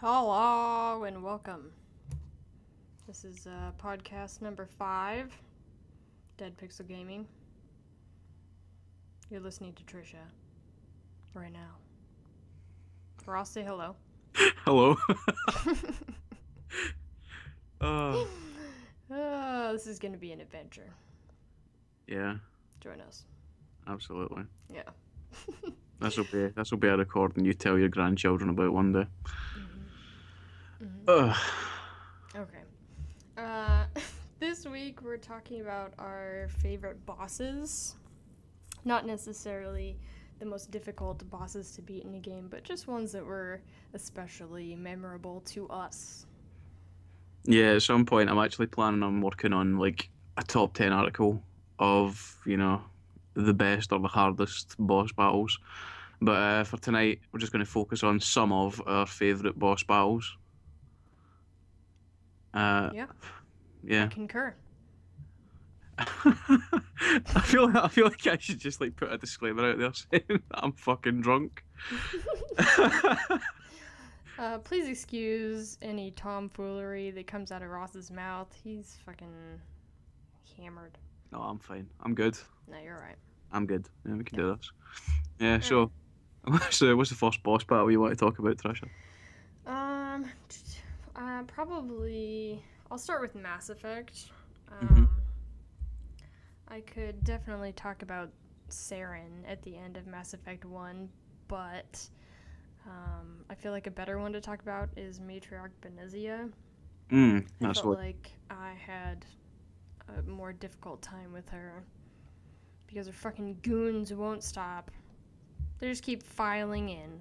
Hello and welcome. This is podcast number 5, Dead Pixel Gaming. You're listening to Trisha right now. Ross, say hello. Hello. This is going to be an adventure. Yeah, Join us. absolutely. Yeah. This will be a recording you tell your grandchildren about one day. Ugh. Okay. This week we're talking about our favorite bosses. Not necessarily the most difficult bosses to beat in a game, but just ones that were especially memorable to us. Yeah, at some point I'm actually planning on working on like a top 10 article of, the best or the hardest boss battles. But for tonight, we're just going to focus on some of our favorite boss battles. Yeah, I Yeah. concur. I feel like I should just like put a disclaimer out there saying that I'm fucking drunk. Please excuse any tomfoolery that comes out of Ross's mouth. He's fucking hammered. No, I'm fine. I'm good. No, you're right. I'm good. Yeah, we can do this. Yeah, All so what's the first boss battle you want to talk about, Trisha? right. Probably I'll start with Mass Effect. Mm-hmm. I could definitely talk about Saren at the end of Mass Effect 1, but I feel like a better one to talk about is Matriarch Benezia. I That's felt what. like I had a more difficult time with her because her fucking goons won't stop. They just keep filing in.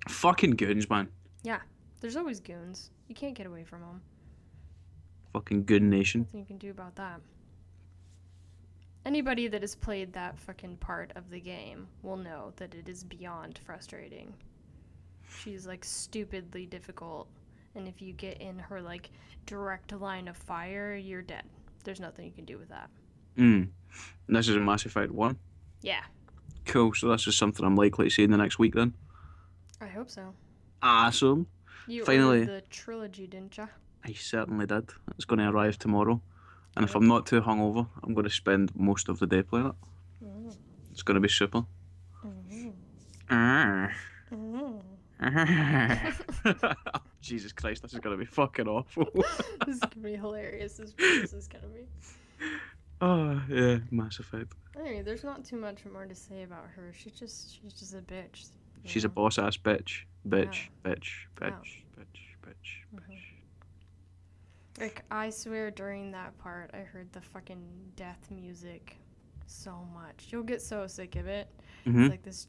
Fucking goons, man. Yeah, there's always goons. You can't get away from them. Fucking goon nation. Nothing you can do about that. Anybody that has played that fucking part of the game will know that it is beyond frustrating. She's like stupidly difficult, and if you get in her like direct line of fire, you're dead. There's nothing you can do with that. And this is a Mass Effect 1. Yeah, Cool, so this is something I'm likely to see in the next week then. I hope so. Awesome. You Finally, ordered the trilogy, didn't ya? I certainly did. It's going to arrive tomorrow. And if Yep. I'm not too hungover, I'm going to spend most of the day playing it. Mm. It's going to be super. Mm. Ah. Mm. Jesus Christ, this is going to be fucking awful. This is gonna be hilarious. This is gonna be. Oh, yeah, Mass Effect. Anyway, there's not too much more to say about her. She's just a bitch. She's a boss ass bitch. Bitch, bitch, Yeah. bitch, bitch, bitch, bitch. Like, I swear during that part, I heard the fucking death music so much. You'll get so sick of it. Mm-hmm. It's like this.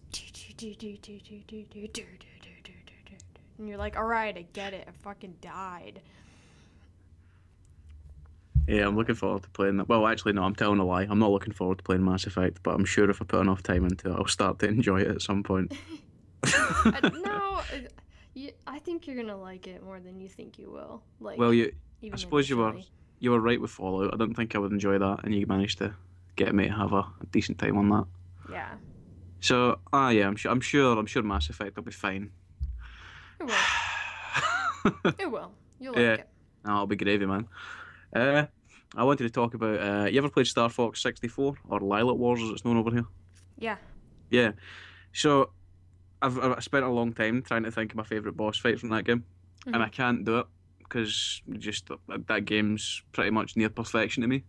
And you're like, alright, I get it. I fucking died. Yeah, I'm looking forward to playing that. Well, actually, no, I'm telling a lie. I'm not looking forward to playing Mass Effect, but I'm sure if I put enough time into it, I'll start to enjoy it at some point. No, I think you're gonna like it more than you think you will. Like, Well, I even suppose initially. you were right with Fallout. I didn't think I would enjoy that, and you managed to get me to have a decent time on that. Yeah, So, yeah, I'm sure Mass Effect will be fine. it will. It will. You'll like Yeah, it. I'll be gravy, man. I wanted to talk about. You ever played Star Fox 64 or Lilac Wars, as it's known over here? Yeah. Yeah. So I've spent a long time trying to think of my favorite boss fight from that game, and I can't do it because just that game's pretty much near perfection to me.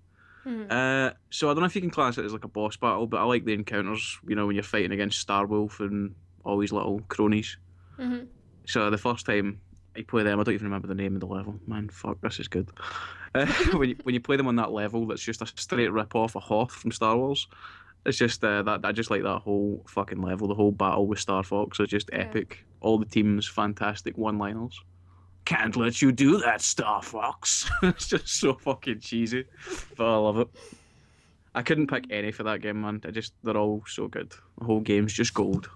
So I don't know if you can class it as like a boss battle, but I like the encounters. You know, when you're fighting against Starwolf and all these little cronies. Mm-hmm. So the first time I play them, I don't even remember the name of the level. Man, fuck, this is good. When you play them on that level, that's just a straight rip off of Hoth from Star Wars. It's just that I just like that whole fucking level. The whole battle with Star Fox is just epic. All the teams, fantastic one-liners. Can't let you do that, Star Fox. It's just so fucking cheesy, but I love it. I couldn't pick any for that game, man. They're all so good. The whole game's just gold.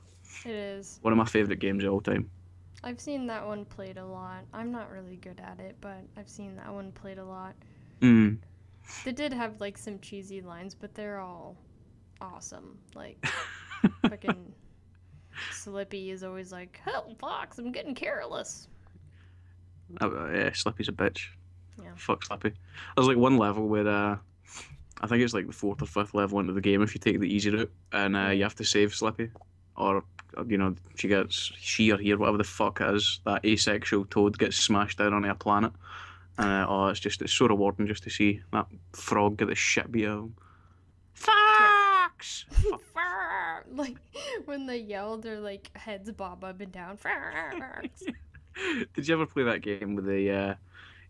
It is. One of my favorite games of all time. I've seen that one played a lot. I'm not really good at it, but I've seen that one played a lot. Mm. They did have like some cheesy lines, but they're all awesome. Like fucking Slippy is always like, "Hell, Fox, I'm getting careless." Yeah, Slippy's a bitch. Yeah. Fuck Slippy. There's like one level where I think it's like the fourth or fifth level into the game if you take the easy route, and Yeah. you have to save Slippy, or she or he or whatever the fuck it is, that asexual toad gets smashed down onto a planet, and it's so rewarding just to see that frog get the shit beat out of him. Fox. Like when they yell, their like heads bob up and down. Did you ever play that game with the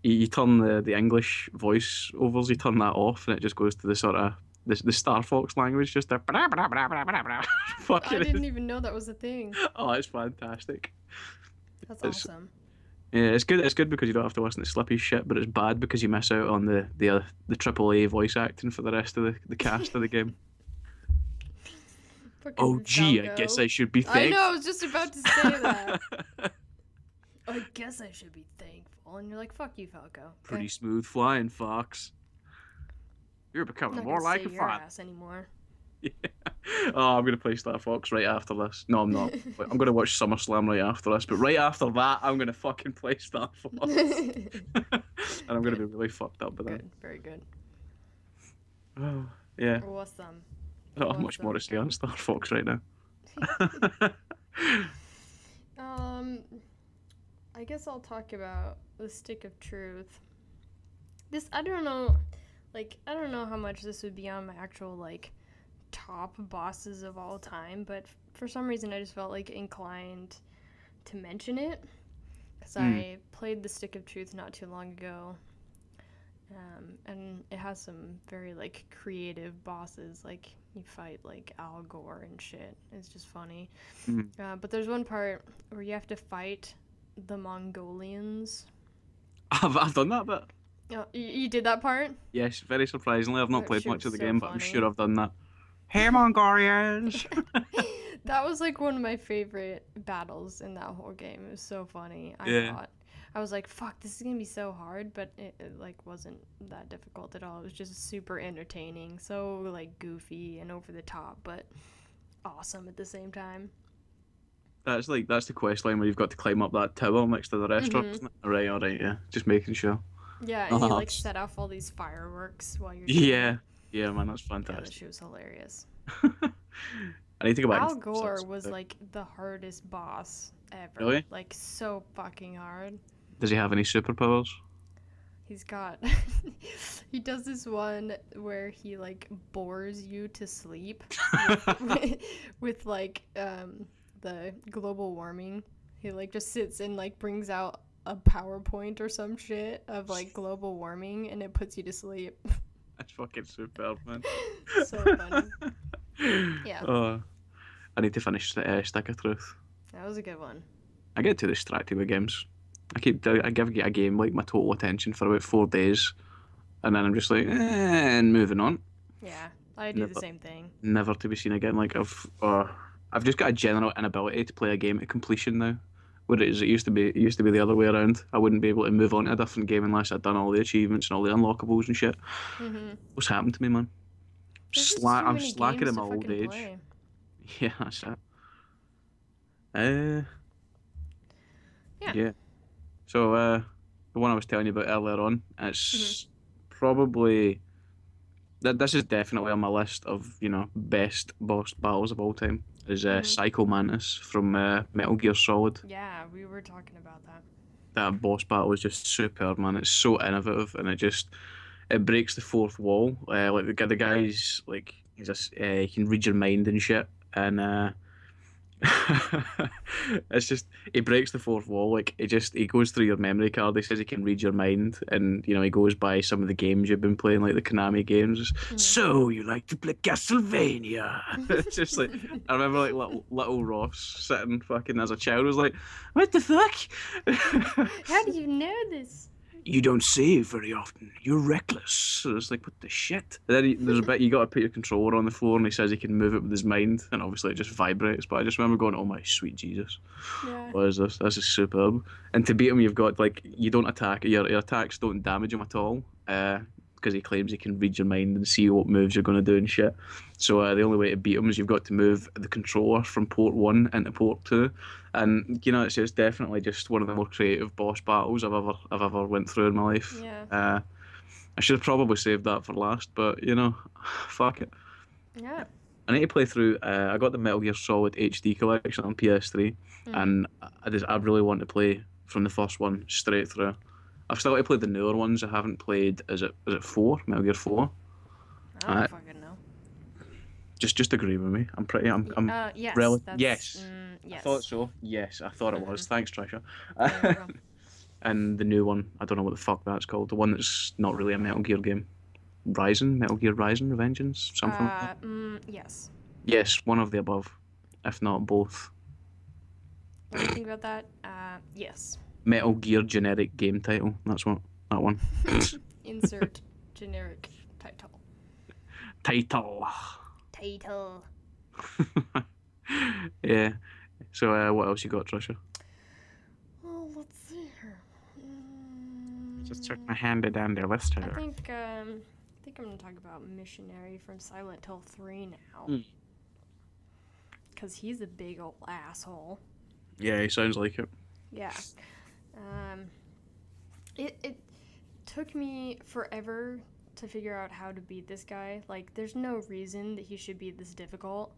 you turn the English voice overs, you turn that off, and it just goes to the sort of the Star Fox language, just a I didn't even know that was a thing. Oh, it's fantastic. That's It's awesome. Yeah, it's good. It's good because you don't have to listen to Slippy's shit, but it's bad because you miss out on the AAA voice acting for the rest of the cast of the game. Oh, gee, I guess I should be thankful. I know, I was just about to say that. I guess I should be thankful. And you're like, fuck you, Falco. Okay? Pretty smooth flying, Fox. You're becoming more like a fox anymore. Yeah. Oh, I'm gonna play Star Fox right after this. No, I'm not. I'm gonna watch SummerSlam right after this, but right after that, I'm gonna fucking play Star Fox, and I'm gonna be really fucked up with that. Good, very good. Oh, yeah. Awesome. Not much more to say on Star Fox right now. I guess I'll talk about the Stick of Truth. I don't know how much this would be on my actual, like, top bosses of all time, but for some reason I just felt, like, inclined to mention it, because I played the Stick of Truth not too long ago, and it has some very, like, creative bosses, like, you fight, like, Al Gore and shit. It's just funny. But there's one part where you have to fight the Mongolians. I've done that bit. Oh, you did that part? Yes, very surprisingly. I've not played much of the game, but funny. I'm sure I've done that. Hey, Mongolians! That was, like, one of my favorite battles in that whole game. It was so funny. I was like, fuck, this is gonna be so hard, but it like wasn't that difficult at all. It was just super entertaining, so like goofy and over the top, but awesome at the same time. That's the quest line where you've got to climb up that tower next to the restaurant, isn't it? Alright, yeah. Just making sure. Yeah, and you like set off all these fireworks while you're Yeah, man, that's fantastic. Yeah, that shit was hilarious. I need to go back. Al Gore was like the hardest boss ever. Really? Like so fucking hard. Does he have any superpowers? He's got he does this one where he like bores you to sleep with like the global warming. He like just sits and like brings out a PowerPoint or some shit of like global warming and it puts you to sleep. That's fucking superb, man. So funny. Yeah. I need to finish the Stick of Truth. That was a good one. I get too distracted with games. I give a game like my total attention for about 4 days, and then I'm just like, and moving on. Yeah, I do the same thing. Never to be seen again. Like I've just got a general inability to play a game to completion now. Where it used to be the other way around. I wouldn't be able to move on to a different game unless I'd done all the achievements and all the unlockables and shit. What's happened to me, man? I'm slacking in my old age. Play. Yeah, that's it. Yeah. So, the one I was telling you about earlier on, it's probably... This is definitely on my list of, best boss battles of all time, is Psycho Mantis from Metal Gear Solid. Yeah, we were talking about that. That boss battle was just superb, man. It's so innovative, and it breaks the fourth wall. Like, the guy's, like, he can read your mind and shit, and... it's just he breaks the fourth wall. Like he goes through your memory card. He says he can read your mind, and he goes by some of the games you've been playing, like the Konami games. So you like to play Castlevania? It's just like I remember like little Ross sitting fucking as a child was like, what the fuck? How do you know this? You don't save very often. You're reckless. So it's like, what the shit? And then there's a bit you got to put your controller on the floor, and he says he can move it with his mind, and obviously it just vibrates. But I just remember going, "Oh my sweet Jesus, what is this? This is superb!" And to beat him, you've got like you don't attack. Your attacks don't damage him at all, because he claims he can read your mind and see what moves you're going to do and shit. So the only way to beat him is you've got to move the controller from port 1 into port 2. And it's definitely just one of the more creative boss battles I've ever went through in my life. Yeah. I should have probably saved that for last, but fuck it. Yeah. I need to play through. I got the Metal Gear Solid HD collection on PS3, and I really want to play from the first one straight through. I've still got to play the newer ones. I haven't played. Is it 4? Metal Gear 4? I don't fucking know. Just agree with me. I'm yes. yes. Yes. I thought so. Yes, I thought it was. Thanks, Trisha. There you go. And the new one, I don't know what the fuck that's called. The one that's not really a Metal Gear game. Metal Gear Rising, Revengeance, something like that. Yes. Yes, one of the above, if not both. What do you think about that? Yes. Metal Gear generic game title. That's what that one. Insert generic title. Title. Title. Yeah. So what else you got, Trisha? Well, let's see here. Just check my handy dandy list here. I think I'm gonna talk about Missionary from Silent Hill 3 now. Because he's a big old asshole. Yeah, he sounds like it. Yeah. It took me forever to figure out how to beat this guy. Like, there's no reason that he should be this difficult.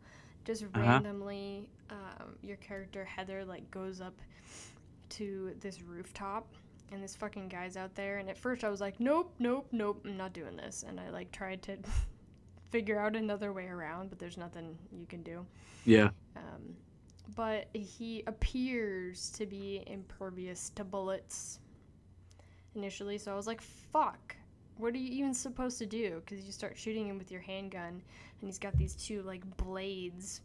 Just randomly, your character, Heather, like, goes up to this rooftop, and this fucking guy's out there, and at first I was like, nope, I'm not doing this. And I, like, tried to figure out another way around, but there's nothing you can do. Yeah. But he appears to be impervious to bullets initially, so I was like, fuck, what are you even supposed to do? Because you start shooting him with your handgun, and he's got these two, like, blades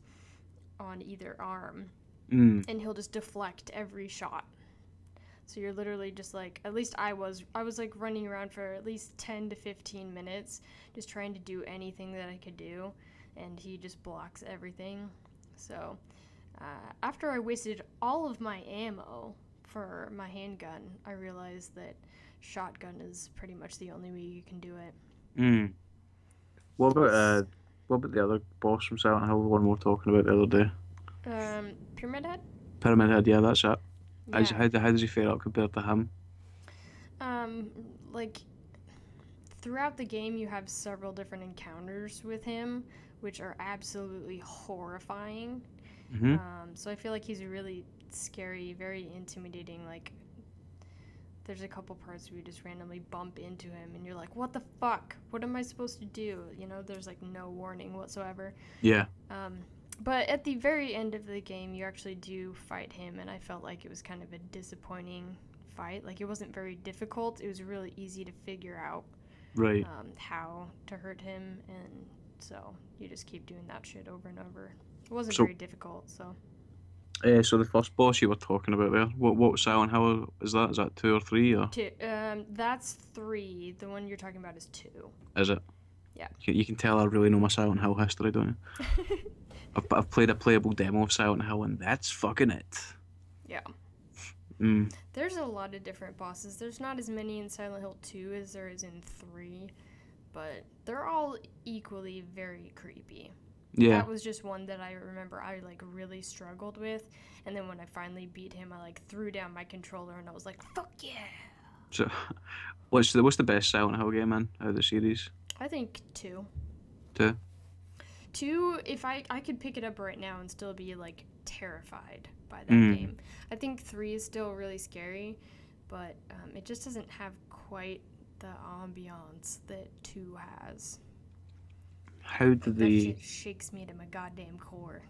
on either arm, and he'll just deflect every shot. So you're literally just, like, at least I was, like, running around for at least 10 to 15 minutes, just trying to do anything that I could do, and he just blocks everything. So after I wasted all of my ammo for my handgun, I realized that shotgun is pretty much the only way you can do it. What about the other boss from Silent Hill, the one we were talking about the other day? Pyramid Head? Pyramid Head, yeah, that's it. Yeah. How does he fare up compared to him? Like, throughout the game you have several different encounters with him, which are absolutely horrifying. So I feel like he's really scary, very intimidating. Like, there's a couple parts where you just randomly bump into him and you're like, what the fuck? What am I supposed to do? There's like no warning whatsoever. Yeah. But at the very end of the game, you actually do fight him, and I felt like it was kind of a disappointing fight. Like, it wasn't very difficult. It was really easy to figure out how to hurt him, and so you just keep doing that shit over and over. It wasn't very difficult, so. So the first boss you were talking about there, what Silent Hill is that? Is that 2 or 3 or? 2. That's 3. The one you're talking about is 2. Is it? Yeah. You can tell I really know my Silent Hill history, don't you? I've played a playable demo of Silent Hill, and that's fucking it. Yeah. There's a lot of different bosses. There's not as many in Silent Hill 2 as there is in 3, but they're all equally very creepy. Yeah. That was just one that I remember I, like, really struggled with, and then when I finally beat him, I, like, threw down my controller, and I was like, fuck yeah! So, what's the best Silent Hill game, man, out of the series? I think 2. 2? 2, if I could pick it up right now and still be, like, terrified by that game. I think 3 is still really scary, but it just doesn't have quite the ambiance that 2 has. How do that shit shakes me to my goddamn core.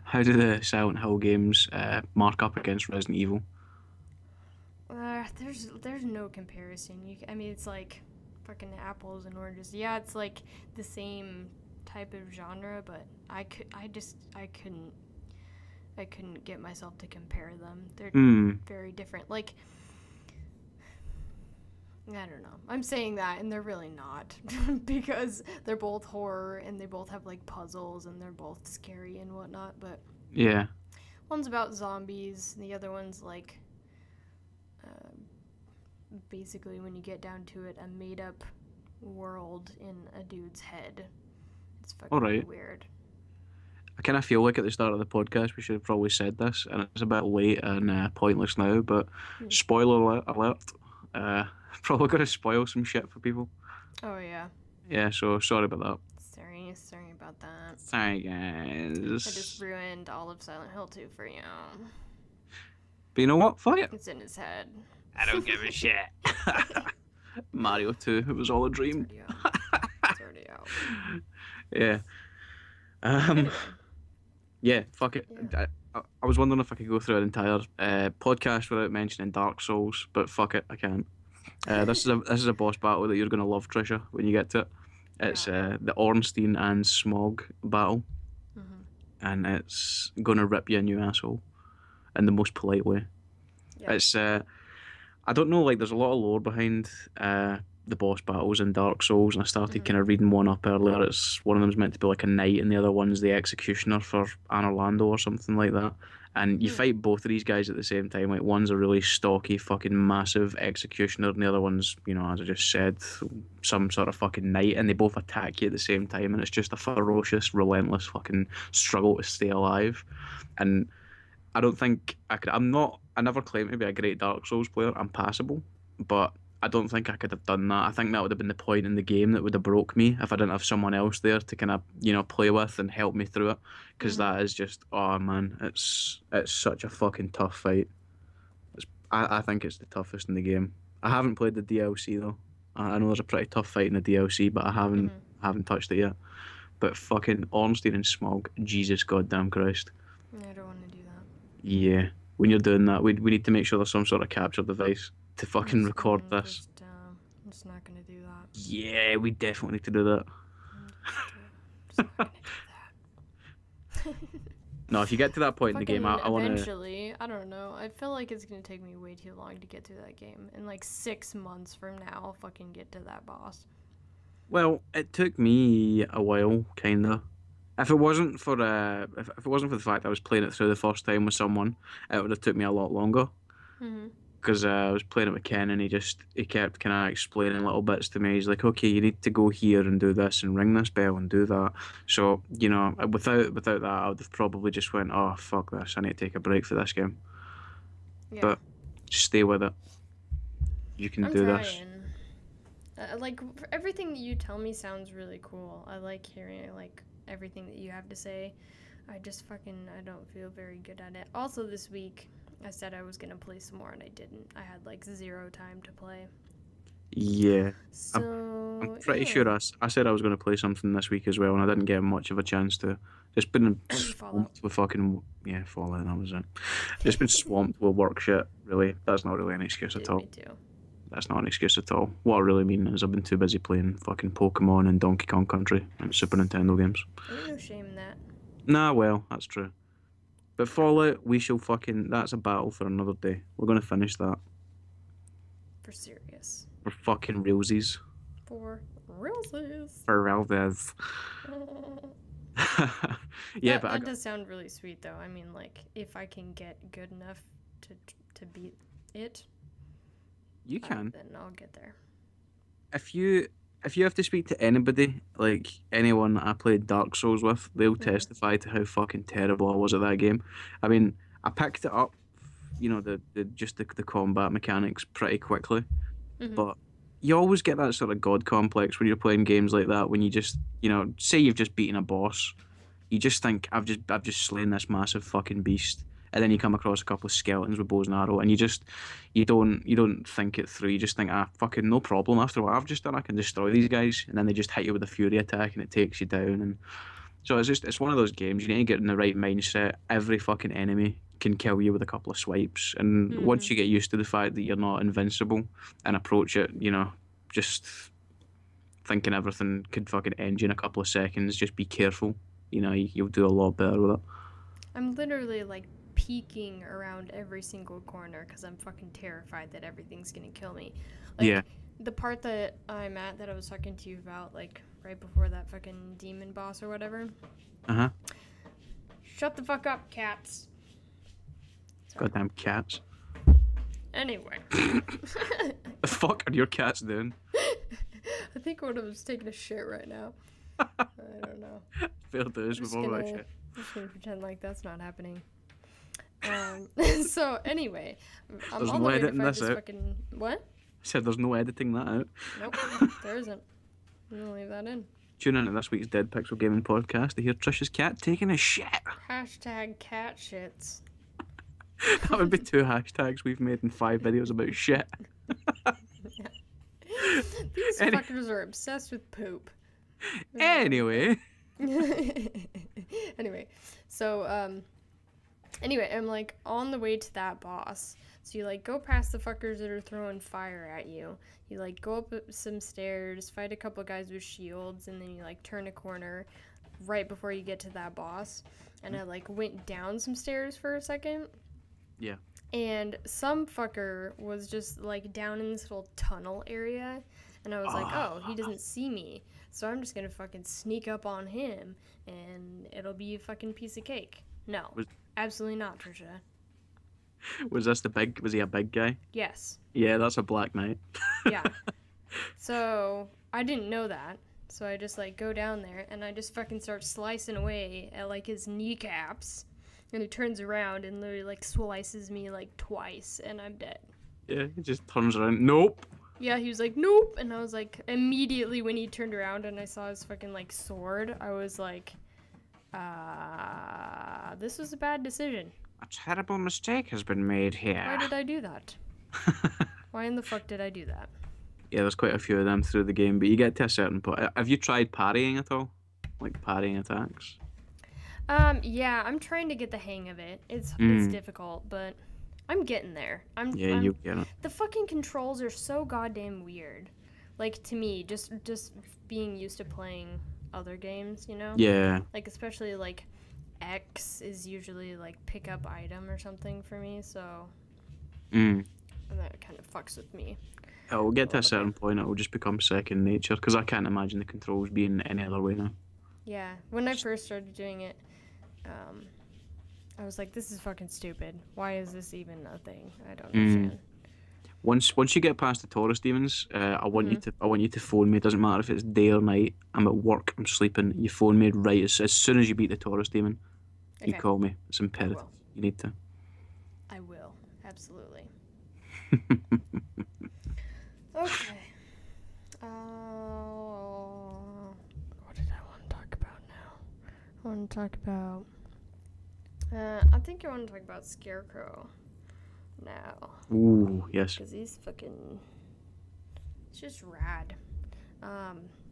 How do the Silent Hill games mark up against Resident Evil? There's no comparison. I mean, it's like fucking apples and oranges. Yeah, it's like the same type of genre, but I couldn't get myself to compare them. They're very different. Like, I don't know. I'm saying that, and they're really not, because they're both horror, and they both have, like, puzzles, and they're both scary and whatnot, but... Yeah. One's about zombies, and the other one's, like, basically, when you get down to it, a made-up world in a dude's head. It's fucking Alright. weird. I kind of feel like at the start of the podcast we should have probably said this, and it's a bit late and pointless now, but spoiler alert. Probably going to spoil some shit for people. Oh yeah. Yeah, so sorry about that. Sorry about that. Sorry, I guys. just ruined all of Silent Hill 2 for you. But you know what? Fuck it. It's in his head. I don't give a shit. Mario 2, it was all a dream. It's already out. Yeah. Anyway. Yeah, fuck it. Yeah. I was wondering if I could go through an entire podcast without mentioning Dark Souls, but fuck it, I can't. This is a boss battle that you're gonna love, Trisha, when you get to it. It's the Ornstein and Smog battle, and it's gonna rip you a new asshole in the most polite way. Yeah. It's I don't know, like there's a lot of lore behind the boss battles in Dark Souls, and I started kind of reading one up earlier. It's one of them's meant to be like a knight, and the other one's the executioner for Anorlando or something like that. And you fight both of these guys at the same time. Like one's a really stocky, fucking massive executioner, and the other one's, you know, as I just said, some sort of fucking knight, and they both attack you at the same time, and it's just a ferocious, relentless fucking struggle to stay alive. And I don't think I could. I never claimed to be a great Dark Souls player. I'm passable, but I don't think I could have done that. I think that would have been the point in the game that would have broke me if I didn't have someone else there to kind of, you know, play with and help me through it. Because that is just, oh man, it's such a fucking tough fight. I think it's the toughest in the game. I haven't played the DLC though. I know there's a pretty tough fight in the DLC, but I haven't touched it yet. But fucking Ornstein and Smog, Jesus goddamn Christ. I don't want to do that. Yeah, when you're doing that, we need to make sure there's some sort of capture device to fucking record this. I'm just not gonna do that. Yeah, we definitely need to do that. Just not gonna do that. No, if you get to that point in the game, I want to. Eventually, I don't know. I feel like it's gonna take me way too long to get through that game. In like 6 months from now, I'll fucking get to that boss. Well, it took me a while, kinda. If it wasn't for if it wasn't for the fact I was playing it through the first time with someone, it would have took me a lot longer. Because I was playing it with Ken, and he kept kind of explaining little bits to me. He's like, okay, you need to go here and do this and ring this bell and do that. So, you know, without that, I would have probably just went, oh, fuck this, I need to take a break for this game. Yeah. But just stay with it. You can do this. Like, everything that you tell me sounds really cool. I like hearing, like, everything that you have to say. I don't feel very good at it. Also, this week, I said I was going to play some more, and I didn't. I had, like, 0 time to play. Yeah. So, I'm pretty sure I said I was going to play something this week as well, and I didn't get much of a chance to. Just been swamped with fucking... Yeah, Fallout, that was it. Just been swamped with work shit, really. That's not really an excuse at all. Me too. That's not an excuse at all. What I really mean is I've been too busy playing fucking Pokemon and Donkey Kong Country and Super Nintendo games. There's no shame in that. Nah, well, that's true. But Fallout, that's a battle for another day. We're going to finish that. For serious. For fucking realsies. For realsies. For realsies. Yeah, that does sound really sweet, though. I mean, like, if I can get good enough to beat it, you can. Then I'll get there. If you have to speak to anybody, like anyone that I played Dark Souls with, they'll testify to how fucking terrible I was at that game. I mean, I picked it up, you know, the combat mechanics pretty quickly, but you always get that sort of god complex when you're playing games like that. When you just, you know, say you've just beaten a boss, you just think I've just slain this massive fucking beast. And then you come across a couple of skeletons with bows and arrow, and you don't think it through. You just think, fucking no problem. After what I've just done, I can destroy these guys. And then they just hit you with a fury attack, and it takes you down. And so it's one of those games. You need to get in the right mindset. Every fucking enemy can kill you with a couple of swipes, and once you get used to the fact that you're not invincible and approach it, you know, just thinking everything could fucking end you in a couple of seconds. Just be careful. You know, you'll do a lot better with it. I'm literally like peeking around every single corner because I'm fucking terrified that everything's gonna kill me. Like, yeah. The part that I'm at that I was talking to you about, like, right before that fucking demon boss or whatever. Shut the fuck up, cats. Sorry. Goddamn cats. Anyway. The fuck are your cats doing? I think one of them's taking a shit right now. I don't know. Fair dues, we've all got shit. I'm just gonna pretend like that's not happening. So anyway, I'm There's on no the way to editing find this this out. fucking what? I said there's no editing that out. Nope, there isn't. I'm gonna leave that in. Tune in to this week's Dead Pixel Gaming podcast to hear Trisha's cat taking a shit. Hashtag cat shits. That would be 2 hashtags we've made in 5 videos about shit. These fuckers are obsessed with poop. Anyway. Anyway, so anyway, I'm like on the way to that boss. So you like go past the fuckers that are throwing fire at you. You like go up some stairs, fight a couple guys with shields, and then you like turn a corner right before you get to that boss. And I like went down some stairs for a second. Yeah. And some fucker was just like down in this little tunnel area. And I was like, oh, he doesn't see me. So I'm just gonna fucking sneak up on him and it'll be a fucking piece of cake. No. Absolutely not, Trisha. Was he a big guy? Yes. Yeah, that's a Black Knight. Yeah. So I didn't know that. So I just like go down there and I just fucking start slicing away at like his kneecaps. And he turns around and literally like slices me like twice and I'm dead. Yeah, he just turns around. Nope. Yeah, he was like, nope. And I was like, immediately when he turned around and I saw his fucking like sword, I was like, this was a bad decision. A terrible mistake has been made here. Why did I do that? Why in the fuck did I do that? Yeah, there's quite a few of them through the game, but you get to a certain point. Have you tried parrying at all? Like parrying attacks? Yeah, I'm trying to get the hang of it. It's difficult, but I'm getting there. You get it. The fucking controls are so goddamn weird. Like, to me, just being used to playing other games, you know? Yeah. Like, especially, like, X is usually, like, pick up item or something for me, so... And that kind of fucks with me. It will get to a certain point, it will just become second nature, because I can't imagine the controls being any other way now. Yeah, when I first started doing it, I was like, this is fucking stupid. Why is this even a thing? I don't understand. Once you get past the Taurus demons, I want you to phone me. It doesn't matter if it's day or night. I'm at work. I'm sleeping. You phone me right as soon as you beat the Taurus demon. Okay. You call me. It's imperative. You need to. I will. Absolutely. Okay. What did I want to talk about now? I want to talk about... I think I want to talk about Scarecrow now. Ooh, yes. Because he's fucking... It's just rad.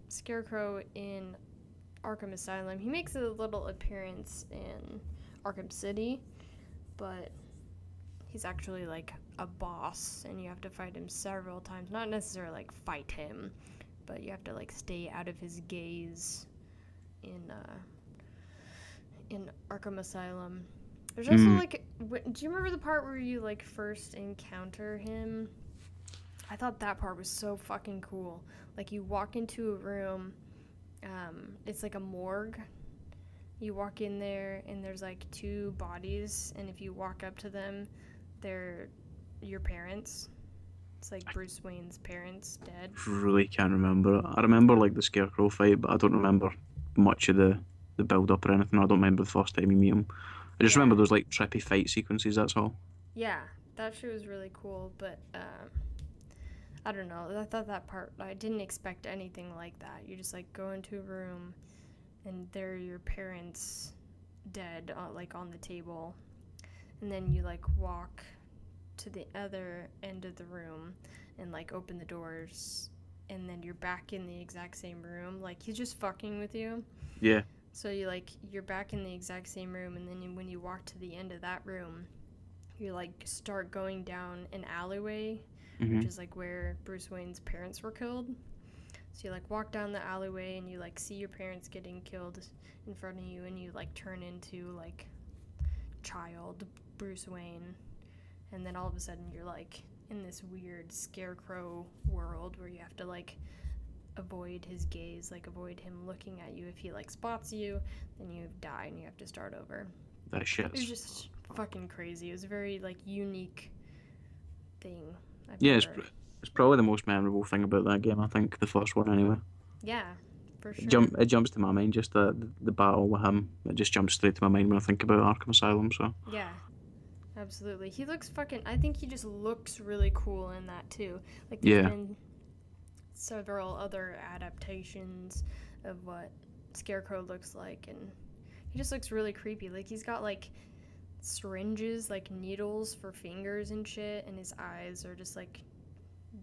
Scarecrow in Arkham Asylum. He makes a little appearance in Arkham City, but he's actually like a boss, and you have to fight him several times. Not necessarily like fight him, but you have to like stay out of his gaze in Arkham Asylum. There's also like, do you remember the part where you like first encounter him? I thought that part was so fucking cool. Like you walk into a room, it's like a morgue. You walk in there and there's like 2 bodies, and if you walk up to them, they're your parents. It's like Bruce Wayne's parents dead. Really can't remember it. I remember like the Scarecrow fight, but I don't remember much of the build up or anything. I don't remember the first time you meet him. I just remember those like trippy fight sequences, that's all. Yeah, that shit was really cool, but I don't know. I thought that part, I didn't expect anything like that. You just like go into a room and there are your parents dead like on the table, and then you like walk to the other end of the room and like open the doors, and then you're back in the exact same room. Like he's just fucking with you. Yeah. So you're back in the exact same room, and then when you walk to the end of that room, you like start going down an alleyway, which is like where Bruce Wayne's parents were killed. So you like walk down the alleyway and you like see your parents getting killed in front of you, and you like turn into like child Bruce Wayne, and then all of a sudden you're like in this weird Scarecrow world where you have to like avoid his gaze, like avoid him looking at you. If he like spots you, then you die and you have to start over. That shit. It was just fucking crazy. It was a very like unique thing. It's It's probably the most memorable thing about that game. I think the first one anyway. Yeah, for sure. It jumps to my mind just the battle with him. It just jumps straight to my mind when I think about Arkham Asylum. So Yeah, absolutely. He looks fucking. I think he just looks really cool in that too. Like there's yeah, been several other adaptations of what Scarecrow looks like, and he just looks really creepy. Like he's got like syringes, like needles for fingers and shit, and his eyes are just like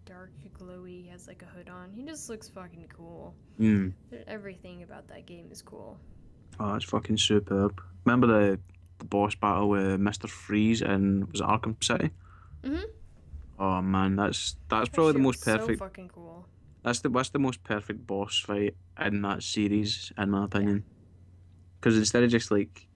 dark glowy. He has like a hood on. He just looks fucking cool. mm. Everything about that game is cool. Oh, it's fucking superb. Remember the boss battle with Mr. Freeze in was it Arkham City? Mhm. Oh man, that's That probably the shit was most so perfect. fucking cool. That's the most perfect boss fight in that series, in my Yeah. opinion. Because instead of just like,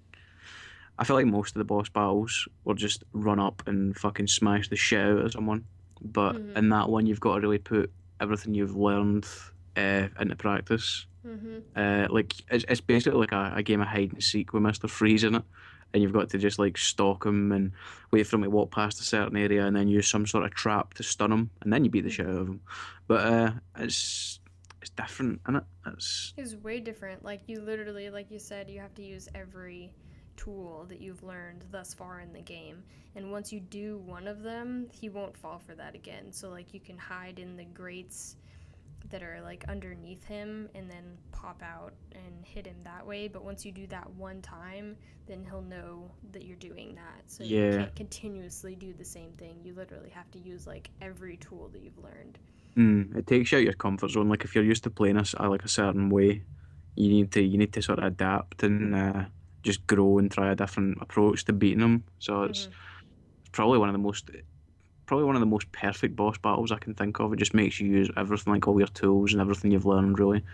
I feel like most of the boss battles will just run up and fucking smash the shit out of someone. But Mhm. in that one, you've got to really put everything you've learned into practice. Mhm. Like it's basically like a game of hide and seek with Mr. Freeze in it, and you've got to just like stalk him and wait for him to walk past a certain area, and then use some sort of trap to stun him, and then you beat the shit out Mhm. of him. But it's different, isn't it? It's It's way different. Like you literally, like you said, you have to use every tool that you've learned thus far in the game. And once you do one of them, he won't fall for that again. So like you can hide in the grates that are like underneath him and then pop out and hit him that way. But once you do that one time, then he'll know that you're doing that. So you yeah. can't continuously do the same thing. You literally have to use like every tool that you've learned. It takes you out your comfort zone. Like if you're used to playing like a certain way, you need to sort of adapt and just grow and try a different approach to beating them. So Hmm. it's probably one of the most perfect boss battles I can think of. It just makes you use everything, like all your tools and everything you've learned, really.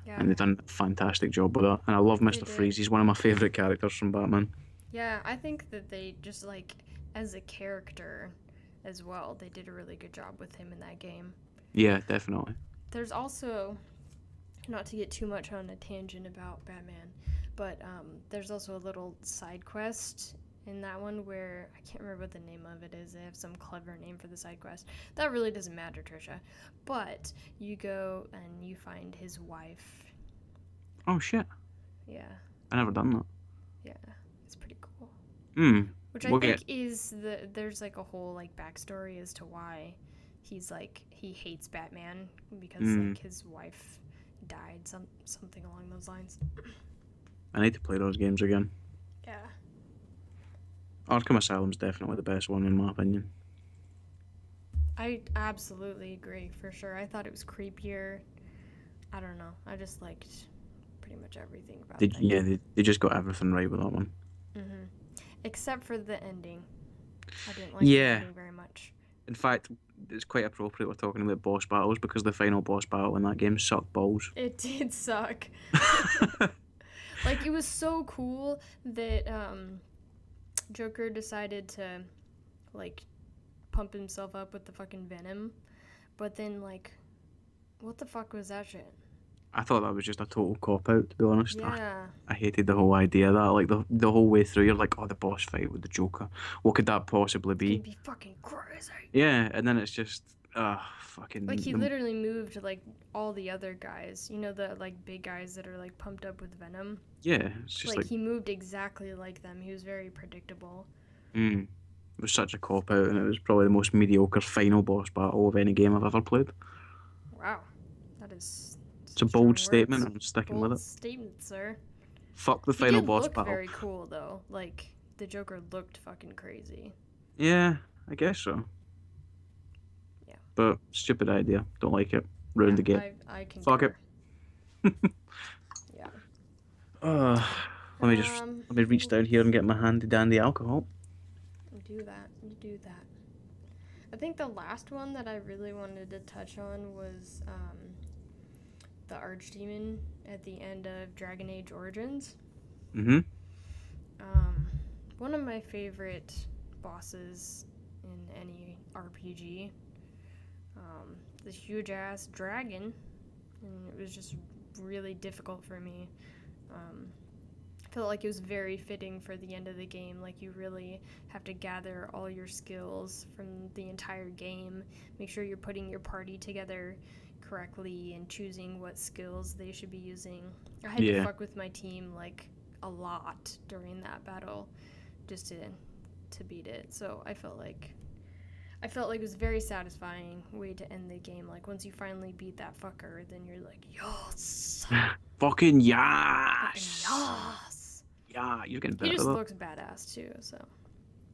Yeah, And they've done a fantastic job with that. And I love they Mr. did. Freeze. He's one of my favourite characters from Batman. Yeah, I think that they just like as a character as well, they did a really good job with him in that game. Yeah, definitely. There's also, not to get too much on a tangent about Batman, but there's also a little side quest in that one where I can't remember what the name of it is. They have some clever name for the side quest. That really doesn't matter, Trisha. But you go and you find his wife. Oh shit, Yeah, I never done that. yeah, it's pretty cool. Hmm. Which I We'll think get. is there's like a whole like backstory as to why he's like he hates Batman because Hmm. like his wife died, something along those lines. I need to play those games again. Yeah. Arkham Asylum's definitely the best one in my opinion. I absolutely agree for sure. I thought it was creepier. I don't know. I just liked pretty much everything about that Yeah, game. they just got everything right with that one. Mhm. Except for the ending. I didn't like the Yeah. ending very much. In fact, it's quite appropriate we're talking about boss battles because the final boss battle in that game sucked balls. It did suck. Like it was so cool that Joker decided to like pump himself up with the fucking venom, but then like, what the fuck was that shit? I thought that was just a total cop out, to be honest. Yeah, I hated the whole idea of that. Like the whole way through, you're like, oh, the boss fight with the Joker. What could that possibly it's gonna be? be fucking crazy. Yeah, and then it's just, Like fucking. he literally moved like all the other guys. You know the like big guys that are like pumped up with venom. Yeah, it's just Like like, he moved exactly like them. He was very predictable. it was such a cop out, and it was probably the most mediocre final boss battle of any game I've ever played. Wow, that is It's a some bold strong statement, words. and I'm sticking with Bold it. statement, sir. Fuck the He final did boss look battle. very cool though. Like the Joker looked fucking crazy. Yeah, I guess so. Yeah. But stupid idea. Don't like it. Ruined Yeah, the game. I Fuck it. concur. Yeah. Uh, Um, let me reach down here and get my handy dandy alcohol. do that. You do that. I think the last one that I really wanted to touch on was the Archdemon at the end of Dragon Age Origins. Mm-hmm. Um, one of my favorite bosses in any RPG. This huge ass dragon, and it was just really difficult for me. felt like it was very fitting for the end of the game. Like, you really have to gather all your skills from the entire game, make sure you're putting your party together correctly and choosing what skills they should be using. I had to fuck with my team like a lot during that battle just to beat it. So I felt like it was a very satisfying way to end the game. Like, once you finally beat that fucker, then you're like, yes! Fucking yes! Fucking yes! Yeah, you're getting better. He just looks badass too, so.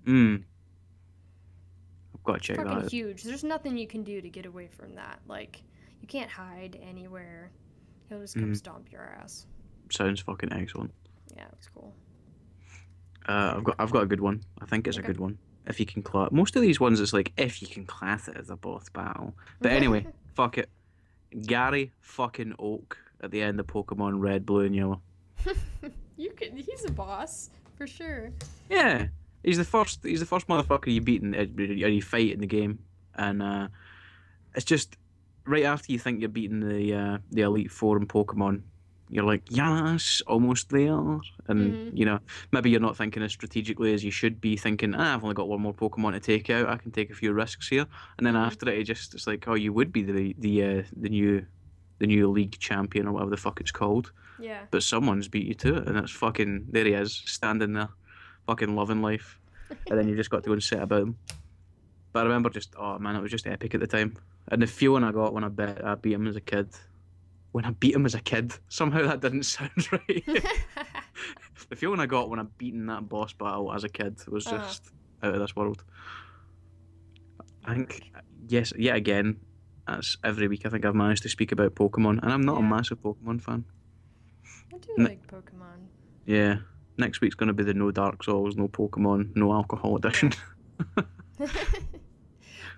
I've got to check It's that fucking out. huge. There's nothing you can do to get away from that. Like, you can't hide anywhere. He'll just come stomp your ass. Sounds fucking excellent. Yeah, it was cool. I've got a good one. I think it's a good one. If you can class most of these ones, it's like if you can class it as a boss battle. But anyway, fuck it. Gary fucking Oak at the end of Pokemon Red, Blue, and Yellow. He's a boss for sure. Yeah, he's the first motherfucker you beat or you fight in the game, and it's just right after you think you're beating the Elite Four in Pokemon. You're like, yes, almost there. And, you know, maybe you're not thinking as strategically as you should be, thinking, I've only got one more Pokemon to take out. I can take a few risks here. And then after it, it's like, oh, you would be the new league champion or whatever the fuck it's called. Yeah. But someone's beat you to it. And it's fucking, there he is, standing there, fucking loving life. And then you just got to go and set about him. But I remember oh man, it was just epic at the time. And the feeling I got when I beat him as a kid. When I beat him as a kid. Somehow that didn't sound right. The feeling I got when I beaten that boss battle as a kid was just out of this world. I think, yes, yet again, that's every week I think I've managed to speak about Pokemon, and I'm not a massive Pokemon fan. I do like Pokemon. Yeah. Next week's going to be the no Dark Souls, no Pokemon, no alcohol edition. Yeah.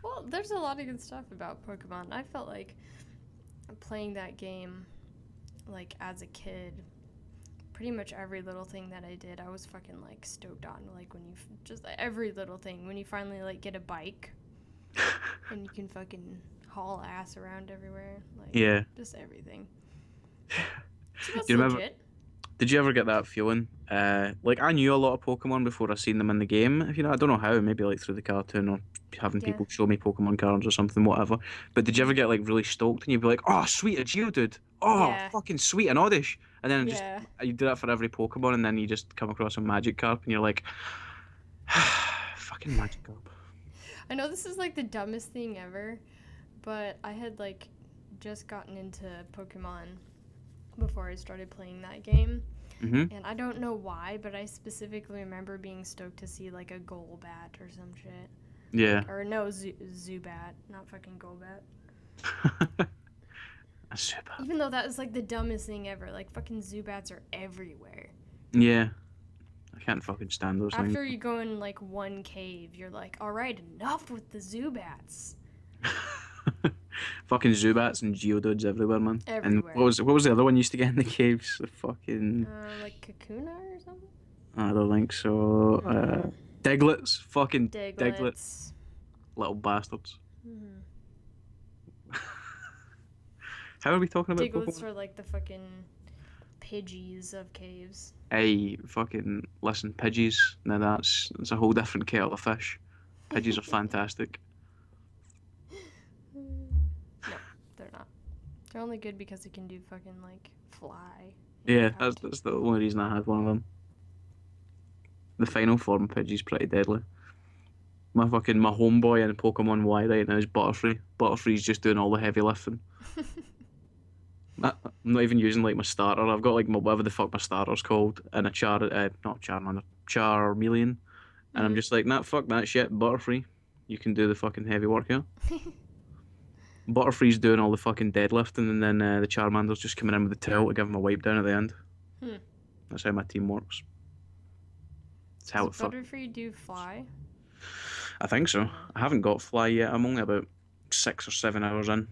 Well, there's a lot of good stuff about Pokemon. I felt like playing that game, like, as a kid, pretty much every little thing that I did, I was fucking, like, stoked on. Like, when you just every little thing. When you finally, like, get a bike and you can fucking haul ass around everywhere. Like, just everything. So that's legit. Did you ever get that feeling? Like, I knew a lot of Pokemon before I seen them in the game. If you know, I don't know how, maybe like through the cartoon or having people show me Pokemon cards or something, whatever. But did you ever get like really stoked and you'd be like, oh, sweet, a Geodude. Oh, fucking sweet, an Oddish. And then you do that for every Pokemon, and then you just come across a Magikarp and you're like, fucking Magikarp. I know this is like the dumbest thing ever, but I had like just gotten into Pokemon before I started playing that game. And I don't know why, but I specifically remember being stoked to see like a Golbat or some shit. Yeah. Like, or no, Zubat, not fucking Golbat. A Zubat. Even though that was like the dumbest thing ever. Like, fucking Zubats are everywhere. Yeah. I can't fucking stand those things. After you go in like one cave, you're like, alright, enough with the Zubats. Fucking Zubats and Geodudes everywhere, man. Everywhere. And what was the other one you used to get in the caves? The fucking... like Kakuna or something? I don't think so. Diglets. Fucking Diglets. Little bastards. How are we talking about Diglets Pokemon? are like the fucking Pidgeys of caves. Hey, fucking listen, Pidgeys. Now that's a whole different kettle of fish. Pidgeys are fantastic. No, they're not. They're only good because they can do fucking like fly. Yeah, that's the only reason I had one of them. The final form Pidgey's pretty deadly. My homeboy in Pokemon Y right now is Butterfree. Butterfree's just doing all the heavy lifting. I'm not even using like my starter. I've got like whatever the fuck my starter's called, and a not Charmander, Charmeleon, and I'm just like, nah, fuck that shit. Butterfree, you can do the fucking heavy work here. Butterfree's doing all the fucking deadlifting, and then the Charmander's just coming in with the tail to give him a wipe down at the end. That's how my team works. That's how Does Butterfree do fly? I think so. I haven't got fly yet. I'm only about 6 or 7 hours in.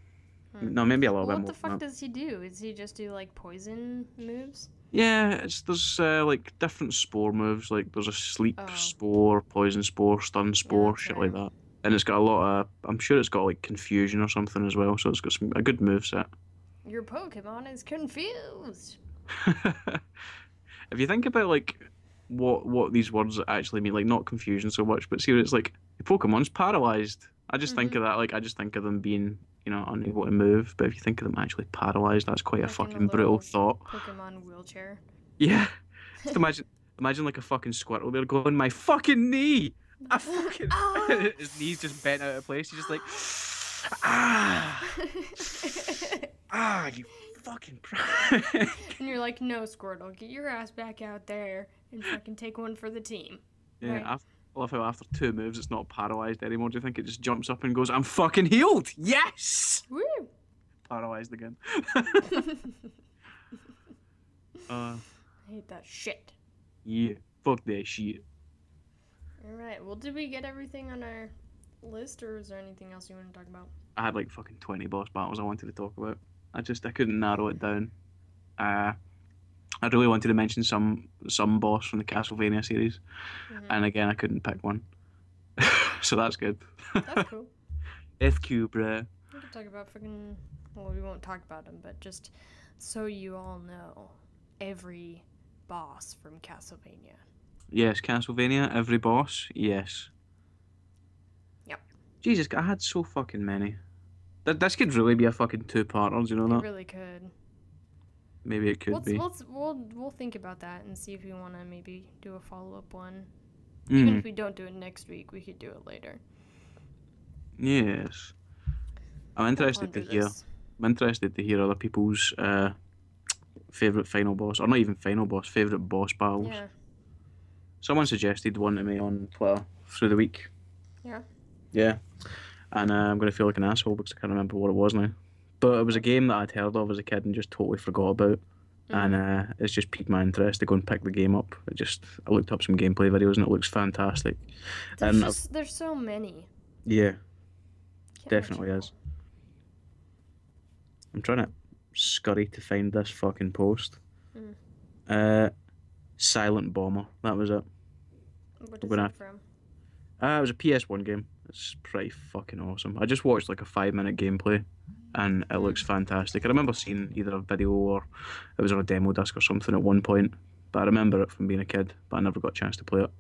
No, maybe a little bit more. What the fuck does he do? Does he just do like poison moves? Yeah, there's like different spore moves. Like there's a sleep spore, poison spore, stun spore, shit like that. And it's got a lot of. I'm sure it's got like confusion or something as well. So it's got a good move set. Your Pokemon is confused. if you think about like what these words actually mean, like not confusion so much, but see, it's like Pokemon's paralyzed. I just think of that like I just think of them being unable to move. But if you think of them actually paralyzed, that's quite a Like in a fucking brutal little thought. Pokemon wheelchair. Yeah, just imagine like a fucking Squirtle there going my fucking knee. I fucking his knee's just bent out of place. He's just like you fucking prick. And you're like, no, Squirtle, get your ass back out there and fucking take one for the team. Yeah, Right? I love how after 2 moves it's not paralyzed anymore. Do you think it just jumps up and goes, I'm fucking healed? Yes! Woo! Paralyzed again. I hate that shit. Yeah, fuck that shit. Alright, well, did we get everything on our list, or is there anything else you want to talk about? I had like fucking 20 boss battles I wanted to talk about. I couldn't narrow it down. I really wanted to mention some boss from the Castlevania series, and again I couldn't pick one. So that's good. That's cool. FQ, bruh. We can talk about fucking... Well, we won't talk about them, but just so you all know, every boss from Castlevania. Yes, Castlevania, every boss, yes. Yep. Jesus, I had so fucking many. This could really be a fucking two-parter, do you know It that? really could. Maybe it could be. We'll think about that and see if we want to maybe do a follow-up one. Even if we don't do it next week, we could do it later. Yes. I'm interested to hear. I'm interested to hear other people's favorite final boss, or not even final boss, favorite boss battles. Yeah. Someone suggested one to me on Twitter through the week. Yeah. Yeah. And I'm gonna feel like an asshole because I can't remember what it was now. But it was a game that I'd heard of as a kid and just totally forgot about. And it's just piqued my interest to go and pick the game up. I looked up some gameplay videos and it looks fantastic. There's so many. Yeah, Can't definitely let you is. I'm trying to scurry to find this fucking post. Silent Bomber, that was it. What is that from? It was a PS1 game. It's pretty fucking awesome. I just watched like a 5-minute gameplay and it looks fantastic. I remember seeing either a video or it was on a demo disc or something at one point, but I remember it from being a kid, but I never got a chance to play it.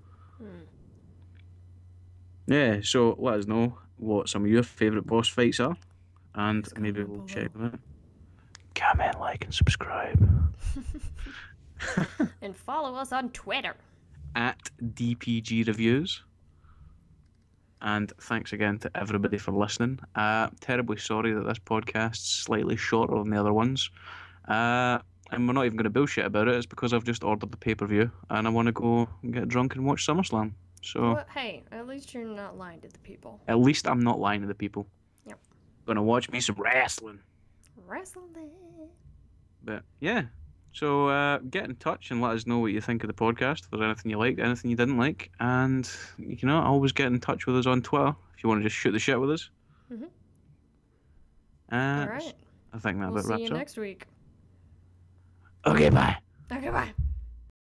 Yeah, so let us know what some of your favourite boss fights are, and maybe we'll check them out. Comment, like, and subscribe. And follow us on Twitter. At DPG Reviews. And thanks again to everybody for listening. Terribly sorry that this podcast's slightly shorter than the other ones. And we're not even going to bullshit about it. It's because I've just ordered the pay-per-view and I want to go and get drunk and watch SummerSlam. So, well, hey, at least you're not lying to the people. At least I'm not lying to the people. Yep. Gonna watch me some wrestling. But yeah. So get in touch and let us know what you think of the podcast. If there's anything you liked, anything you didn't like. And, always get in touch with us on Twitter if you want to just shoot the shit with us. All right. I think that about wraps up. We'll see you next week. Okay, bye. Okay, bye.